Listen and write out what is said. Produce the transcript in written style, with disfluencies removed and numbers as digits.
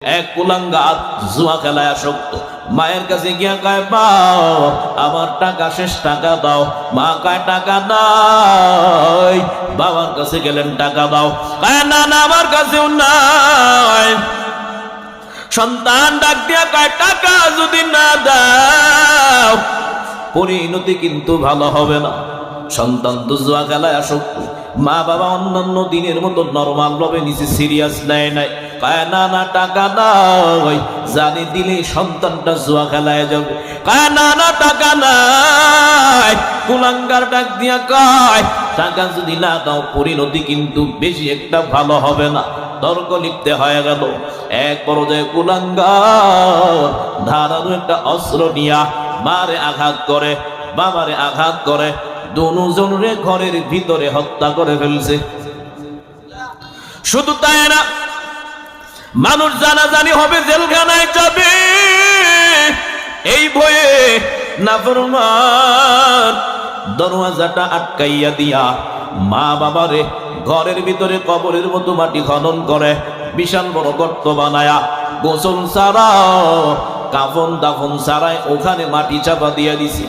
এক কুলাঙ্গার জুয়া খেলায় আসক্ত। মায়ের কাছে গিয়া কয়, মা আমার টাকা শেষ, টাকা দাও। মা কয়, টাকা নাই। বাবার কাছে গেলেন, টাকা দাও। কয়, না না আমার কাছেও নাই। সন্তান ডাক দিয়া কয়, টাকা যদি না দাও পরিণতি কিন্তু ভালো হবে না। সন্তান তো জুয়া খেলায় আসক্ত। মা বাবা অন্যান্য দিনের মতো নরমাল ভাবে নিচে সিরিয়াস নেয় নাই। কয়, না না টাকা নাই, জানি দিলে সন্তানটা জুয়া খেলায় যাবে। কয়, না না টাকা নাই। কুলাঙ্গার ডাক দিয়া কয়, টাকা যদি না দাও পরিণতি কিন্তু বেশি একটা ভালো হবে না। তর্ক লিখতে হয়ে গেল। এক পর্যায়ে কুলাঙ্গার ধারালো একটা অস্ত্র নিয়া মারে আঘাত করে, বাবারে আঘাত করে, দুজনের ঘরের ভিতরে হত্যা করে ফেলছে। শুধু তাই না, মানুষ জানাজানি হবে, জেলখানায় যাবে, এই ভয়ে নাফরমান দরওয়াজাটা আটকাইয়া দিয়া মা বাবারে ঘরের ভিতরে কবরের মতো মাটি খনন করে বিশাল বড় গর্ত বানায়া গোসল ছাড়া কাফন দাফন ছাড়াই ওখানে মাটি চাপা দিয়া দিছি।